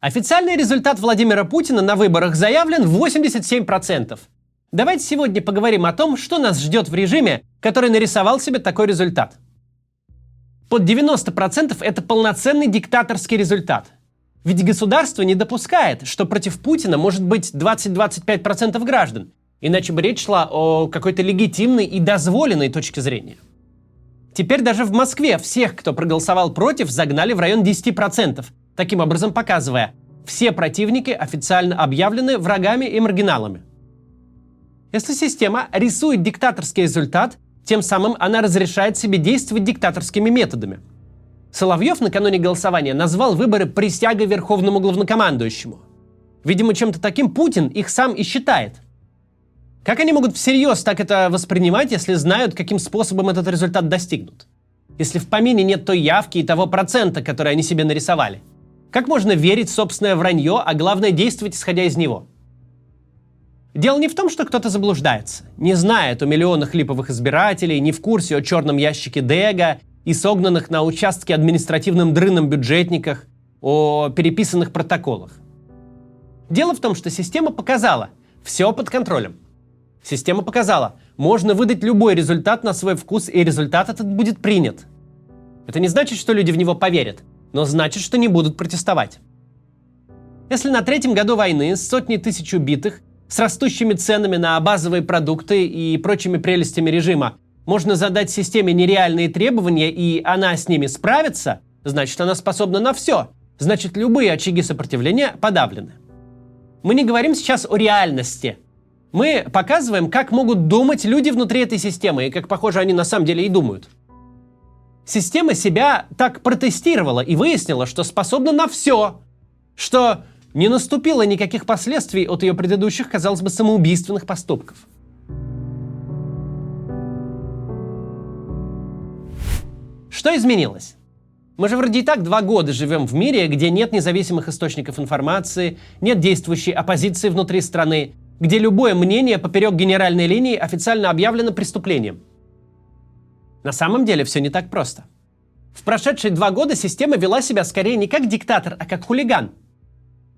Официальный результат Владимира Путина на выборах заявлен 87%. Давайте сегодня поговорим о том, что нас ждет в режиме, который нарисовал себе такой результат. Под 90% это полноценный диктаторский результат. Ведь государство не допускает, что против Путина может быть 20-25% граждан, иначе бы речь шла о какой-то легитимной и дозволенной точке зрения. Теперь даже в Москве всех, кто проголосовал против, загнали в район 10%, таким образом показывая, все противники официально объявлены врагами и маргиналами. Если система рисует диктаторский результат, тем самым она разрешает себе действовать диктаторскими методами. Соловьев накануне голосования назвал выборы присягой верховному главнокомандующему. Видимо, чем-то таким Путин их сам и считает. Как они могут всерьез так это воспринимать, если знают, каким способом этот результат достигнут? Если в помине нет той явки и того процента, который они себе нарисовали? Как можно верить в собственное вранье, а главное действовать, исходя из него? Дело не в том, что кто-то заблуждается, не знает о миллионах липовых избирателей, не в курсе о черном ящике Дега и согнанных на участке административным дрыном бюджетниках, о переписанных протоколах. Дело в том, что система показала, все под контролем. Система показала, можно выдать любой результат на свой вкус, и результат этот будет принят. Это не значит, что люди в него поверят, но значит, что не будут протестовать. Если на третьем году войны с сотней тысяч убитых, с растущими ценами на базовые продукты и прочими прелестями режима можно задать системе нереальные требования, и она с ними справится, значит, она способна на все. Значит, любые очаги сопротивления подавлены. Мы не говорим сейчас о реальности. Мы показываем, как могут думать люди внутри этой системы, и как, похоже, они на самом деле и думают. Система себя так протестировала и выяснила, что способна на все, что не наступило никаких последствий от ее предыдущих, казалось бы, самоубийственных поступков. Что изменилось? Мы же вроде и так 2 года живем в мире, где нет независимых источников информации, нет действующей оппозиции внутри страны, где любое мнение поперек генеральной линии официально объявлено преступлением. На самом деле все не так просто. В прошедшие 2 года система вела себя скорее не как диктатор, а как хулиган.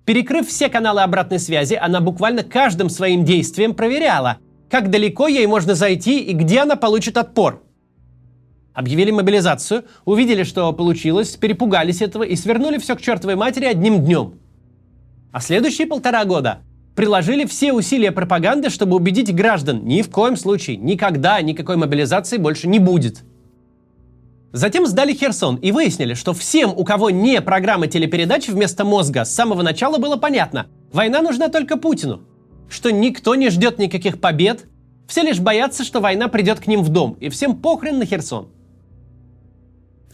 Перекрыв все каналы обратной связи, она буквально каждым своим действием проверяла, как далеко ей можно зайти и где она получит отпор. Объявили мобилизацию, увидели, что получилось, перепугались этого и свернули все к чертовой матери одним днем. А следующие 1,5 года приложили все усилия пропаганды, чтобы убедить граждан, ни в коем случае, никогда никакой мобилизации больше не будет. Затем сдали Херсон и выяснили, что всем, у кого не программа телепередач вместо мозга, с самого начала было понятно, война нужна только Путину, что никто не ждет никаких побед, все лишь боятся, что война придет к ним в дом, и всем похрен на Херсон.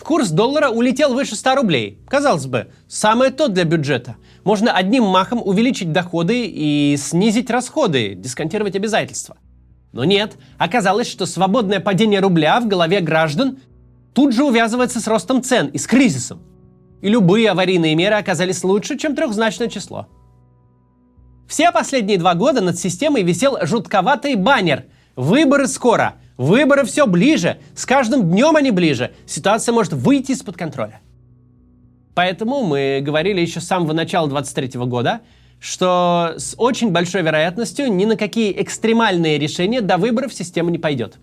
Курс доллара улетел выше 100 рублей. Казалось бы, самое то для бюджета. Можно одним махом увеличить доходы и снизить расходы, дисконтировать обязательства. Но нет, оказалось, что свободное падение рубля в голове граждан тут же увязывается с ростом цен и с кризисом. И любые аварийные меры оказались лучше, чем 3-значное число. Все последние 2 года над системой висел жутковатый баннер «Выборы скоро! Выборы все ближе! С каждым днем они ближе! Ситуация может выйти из-под контроля!» Поэтому мы говорили еще с самого начала 2023 года, что с очень большой вероятностью ни на какие экстремальные решения до выборов система не пойдет.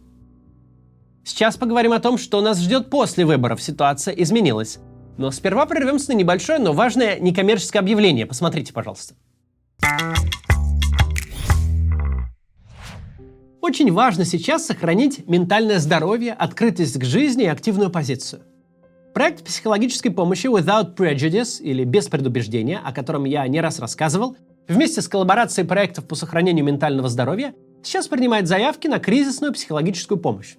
Сейчас поговорим о том, что нас ждет после выборов. Ситуация изменилась. Но сперва прервемся на небольшое, но важное некоммерческое объявление. Посмотрите, пожалуйста. Очень важно сейчас сохранить ментальное здоровье, открытость к жизни и активную позицию. Проект психологической помощи Without Prejudice, или без предубеждения, о котором я не раз рассказывал, вместе с коллаборацией проектов по сохранению ментального здоровья, сейчас принимает заявки на кризисную психологическую помощь.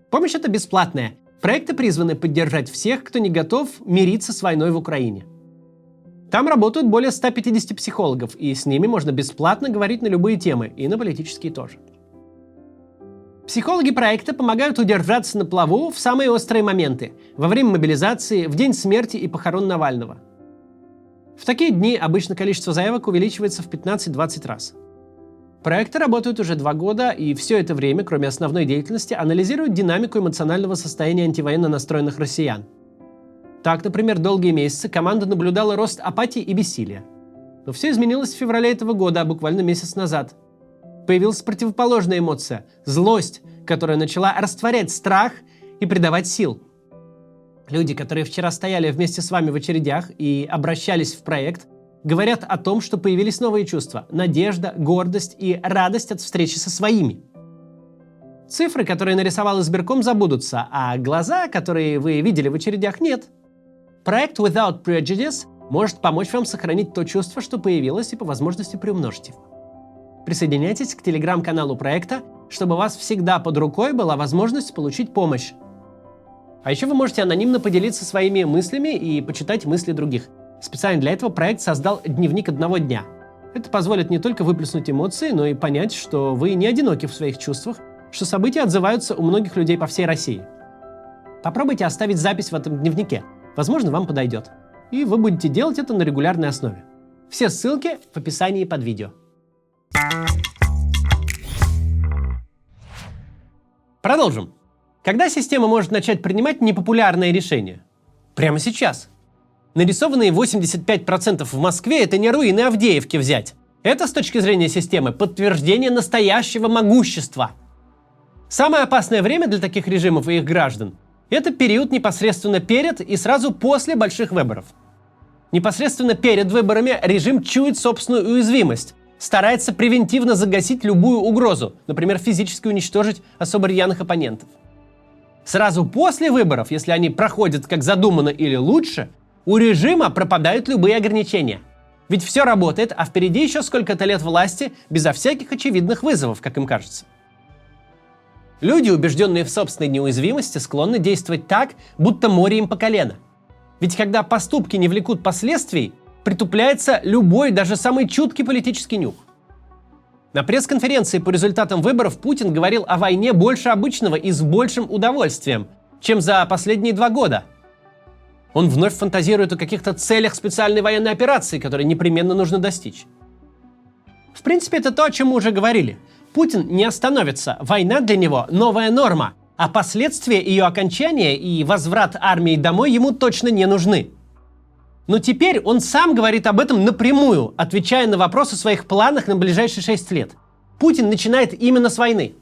Помощь эта бесплатная. Проекты призваны поддержать всех, кто не готов мириться с войной в Украине. Там работают более 150 психологов, и с ними можно бесплатно говорить на любые темы, и на политические тоже. Психологи проекта помогают удержаться на плаву в самые острые моменты, во время мобилизации, в день смерти и похорон Навального. В такие дни обычно количество заявок увеличивается в 15-20 раз. Проекты работают уже 2 года, и все это время, кроме основной деятельности, анализируют динамику эмоционального состояния антивоенно настроенных россиян. Так, например, долгие месяцы команда наблюдала рост апатии и бессилия. Но все изменилось в феврале этого года, а буквально месяц назад. Появилась противоположная эмоция – злость, которая начала растворять страх и придавать сил. Люди, которые вчера стояли вместе с вами в очередях и обращались в проект, говорят о том, что появились новые чувства – надежда, гордость и радость от встречи со своими. Цифры, которые нарисовал избирком, забудутся, а глаза, которые вы видели в очередях, нет. Проект Without Prejudice может помочь вам сохранить то чувство, что появилось, и по возможности приумножить его. Присоединяйтесь к телеграм-каналу проекта, чтобы у вас всегда под рукой была возможность получить помощь. А еще вы можете анонимно поделиться своими мыслями и почитать мысли других. Специально для этого проект создал дневник одного дня. Это позволит не только выплеснуть эмоции, но и понять, что вы не одиноки в своих чувствах, что события отзываются у многих людей по всей России. Попробуйте оставить запись в этом дневнике. Возможно, вам подойдет. И вы будете делать это на регулярной основе. Все ссылки в описании под видео. Продолжим. Когда система может начать принимать непопулярные решения? Прямо сейчас. Нарисованные 85% в Москве – это не руины Авдеевки взять. Это, с точки зрения системы, подтверждение настоящего могущества. Самое опасное время для таких режимов и их граждан – это период непосредственно перед и сразу после больших выборов. Непосредственно перед выборами режим чует собственную уязвимость, старается превентивно загасить любую угрозу, например, физически уничтожить особо рьяных оппонентов. Сразу после выборов, если они проходят как задумано или лучше, у режима пропадают любые ограничения. Ведь все работает, а впереди еще сколько-то лет власти безо всяких очевидных вызовов, как им кажется. Люди, убежденные в собственной неуязвимости, склонны действовать так, будто море им по колено. Ведь когда поступки не влекут последствий, притупляется любой, даже самый чуткий политический нюх. На пресс-конференции по результатам выборов Путин говорил о войне больше обычного и с большим удовольствием, чем за последние 2 года. Он вновь фантазирует о каких-то целях специальной военной операции, которые непременно нужно достичь. В принципе, это то, о чем мы уже говорили. Путин не остановится, война для него – новая норма, а последствия ее окончания и возврат армии домой ему точно не нужны. Но теперь он сам говорит об этом напрямую, отвечая на вопрос о своих планах на ближайшие 6 лет. Путин начинает именно с войны.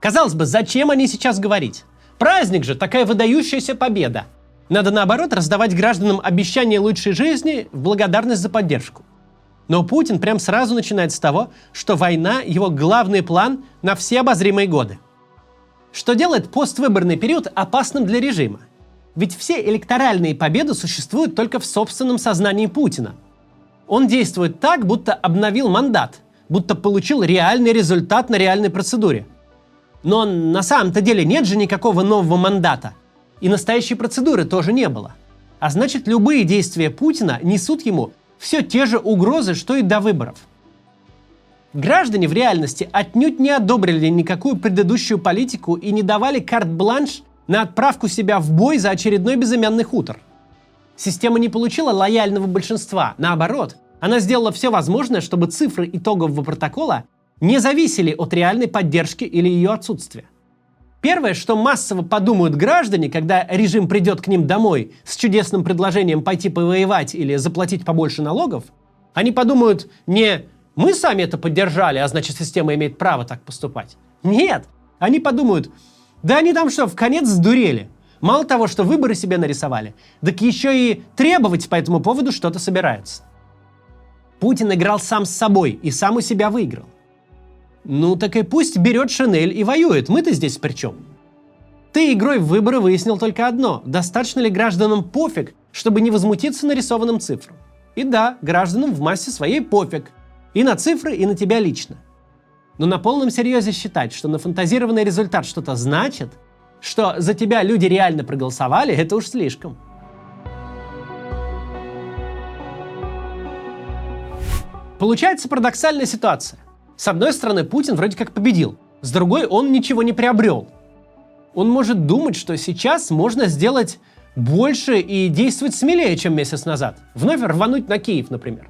Казалось бы, зачем они сейчас говорить? Праздник же, такая выдающаяся победа. Надо, наоборот, раздавать гражданам обещания лучшей жизни в благодарность за поддержку. Но Путин прям сразу начинает с того, что война – его главный план на все обозримые годы. Что делает поствыборный период опасным для режима? Ведь все электоральные победы существуют только в собственном сознании Путина. Он действует так, будто обновил мандат, будто получил реальный результат на реальной процедуре. Но на самом-то деле нет же никакого нового мандата. И настоящей процедуры тоже не было. А значит, любые действия Путина несут ему все те же угрозы, что и до выборов. Граждане в реальности отнюдь не одобрили никакую предыдущую политику и не давали карт-бланш на отправку себя в бой за очередной безымянный хутор. Система не получила лояльного большинства, наоборот, она сделала все возможное, чтобы цифры итогового протокола не зависели от реальной поддержки или ее отсутствия. Первое, что массово подумают граждане, когда режим придет к ним домой с чудесным предложением пойти повоевать или заплатить побольше налогов, они подумают не «мы сами это поддержали, а значит система имеет право так поступать». Нет, они подумают «да они там что, вконец сдурели? Мало того, что выборы себе нарисовали, так еще и требовать по этому поводу что-то собираются». Путин играл сам с собой и сам у себя выиграл. Ну так и пусть берет шинель и воюет, мы-то здесь при чем? Ты игрой в выборы выяснил только одно – достаточно ли гражданам пофиг, чтобы не возмутиться нарисованным цифрам. И да, гражданам в массе своей пофиг. И на цифры, и на тебя лично. Но на полном серьезе считать, что нафантазированный результат что-то значит, что за тебя люди реально проголосовали, это уж слишком. Получается парадоксальная ситуация. С одной стороны, Путин вроде как победил, с другой он ничего не приобрел. Он может думать, что сейчас можно сделать больше и действовать смелее, чем месяц назад. Вновь рвануть на Киев, например.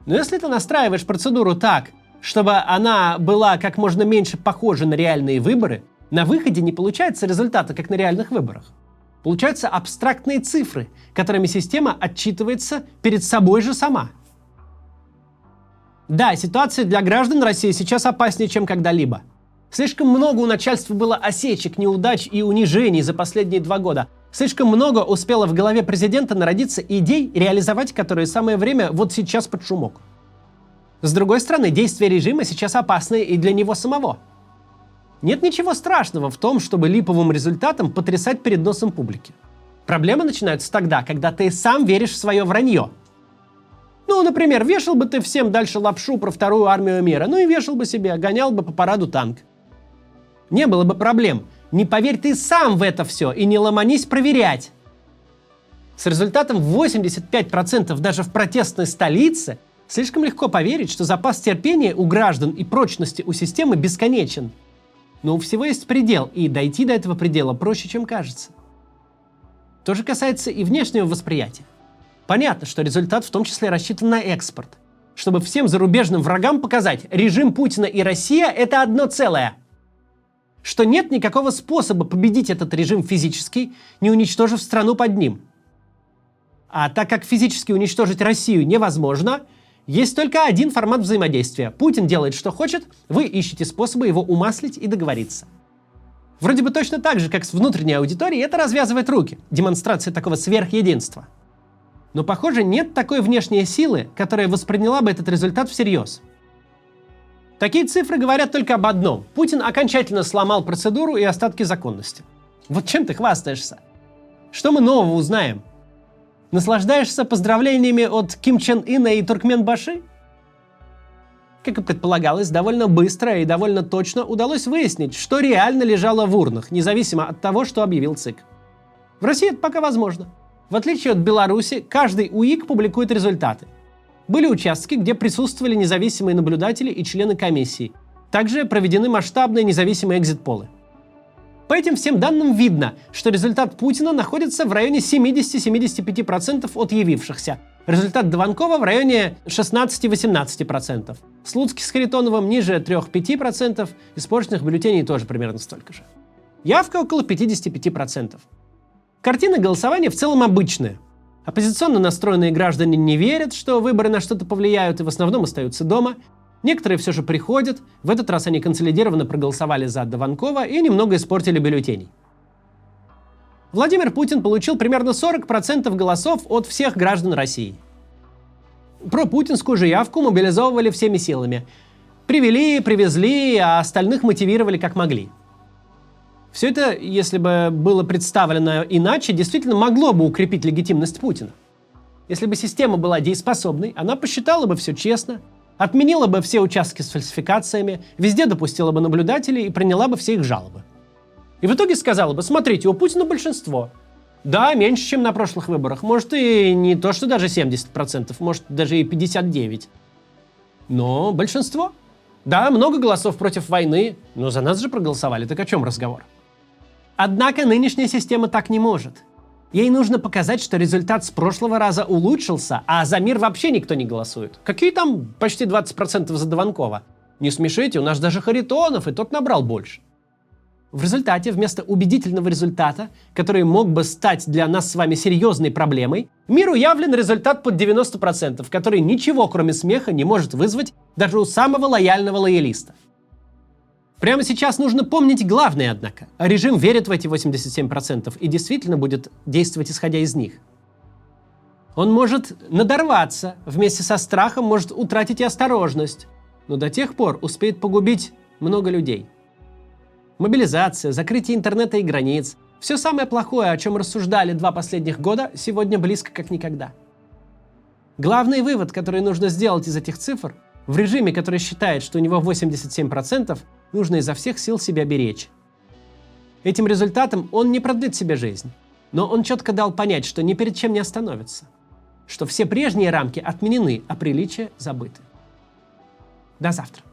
Но если ты настраиваешь процедуру так, чтобы она была как можно меньше похожа на реальные выборы, на выходе не получается результата, как на реальных выборах. Получаются абстрактные цифры, которыми система отчитывается перед собой же сама. Да, ситуация для граждан России сейчас опаснее, чем когда-либо. Слишком много у начальства было осечек, неудач и унижений за последние 2 года. Слишком много успело в голове президента народиться идей, реализовать которые самое время вот сейчас под шумок. С другой стороны, действия режима сейчас опасны и для него самого. Нет ничего страшного в том, чтобы липовым результатом потрясать перед носом публики. Проблемы начинаются тогда, когда ты сам веришь в свое вранье. Ну, например, вешал бы ты всем дальше лапшу про вторую армию мира, ну и вешал бы себе, гонял бы по параду танк. Не было бы проблем. Не поверь ты сам в это все и не ломанись проверять. С результатом 85% даже в протестной столице слишком легко поверить, что запас терпения у граждан и прочности у системы бесконечен. Но у всего есть предел, и дойти до этого предела проще, чем кажется. То же касается и внешнего восприятия. Понятно, что результат в том числе рассчитан на экспорт, чтобы всем зарубежным врагам показать, режим Путина и Россия – это одно целое. Что нет никакого способа победить этот режим физически, не уничтожив страну под ним. А так как физически уничтожить Россию невозможно, есть только один формат взаимодействия. Путин делает, что хочет, вы ищете способы его умаслить и договориться. Вроде бы точно так же, как с внутренней аудиторией, это развязывает руки, демонстрация такого сверхединства. Но, похоже, нет такой внешней силы, которая восприняла бы этот результат всерьез. Такие цифры говорят только об одном. Путин окончательно сломал процедуру и остатки законности. Вот чем ты хвастаешься? Что мы нового узнаем? Наслаждаешься поздравлениями от Ким Чен Ына и Туркменбаши? Как и предполагалось, довольно быстро и довольно точно удалось выяснить, что реально лежало в урнах, независимо от того, что объявил ЦИК. В России это пока возможно. В отличие от Беларуси, каждый УИК публикует результаты. Были участки, где присутствовали независимые наблюдатели и члены комиссии. Также проведены масштабные независимые экзит-полы. По этим всем данным видно, что результат Путина находится в районе 70-75% от явившихся. Результат Дованкова в районе 16-18%. Слуцкий с Харитоновым ниже 3-5%, испорченных бюллетеней тоже примерно столько же. Явка около 55%. Картина голосования в целом обычная. Оппозиционно настроенные граждане не верят, что выборы на что-то повлияют и в основном остаются дома. Некоторые все же приходят, в этот раз они консолидированно проголосовали за Дованкова и немного испортили бюллетеней. Владимир Путин получил примерно 40% голосов от всех граждан России. Пропутинскую же явку мобилизовывали всеми силами. Привезли, а остальных мотивировали как могли. Все это, если бы было представлено иначе, действительно могло бы укрепить легитимность Путина. Если бы система была дееспособной, она посчитала бы все честно, отменила бы все участки с фальсификациями, везде допустила бы наблюдателей и приняла бы все их жалобы. И в итоге сказала бы: смотрите, у Путина большинство. Да, меньше, чем на прошлых выборах. Может, и не то, что даже 70%, может, даже и 59%. Но большинство. Да, много голосов против войны, но за нас же проголосовали, так о чем разговор? Однако нынешняя система так не может. Ей нужно показать, что результат с прошлого раза улучшился, а за мир вообще никто не голосует. Какие там почти 20% за Дованкова? Не смешите, у нас даже Харитонов, и тот набрал больше. В результате, вместо убедительного результата, который мог бы стать для нас с вами серьезной проблемой, миру явлен результат под 90%, который ничего, кроме смеха, не может вызвать даже у самого лояльного лоялиста. Прямо сейчас нужно помнить главное, однако. Режим верит в эти 87% и действительно будет действовать, исходя из них. Он может надорваться, вместе со страхом может утратить и осторожность, но до тех пор успеет погубить много людей. Мобилизация, закрытие интернета и границ – все самое плохое, о чем рассуждали 2 последних года, сегодня близко как никогда. Главный вывод, который нужно сделать из этих цифр – в режиме, который считает, что у него 87%, нужно изо всех сил себя беречь. Этим результатом он не продлит себе жизнь, но он четко дал понять, что ни перед чем не остановится, что все прежние рамки отменены, а приличия забыты. До завтра.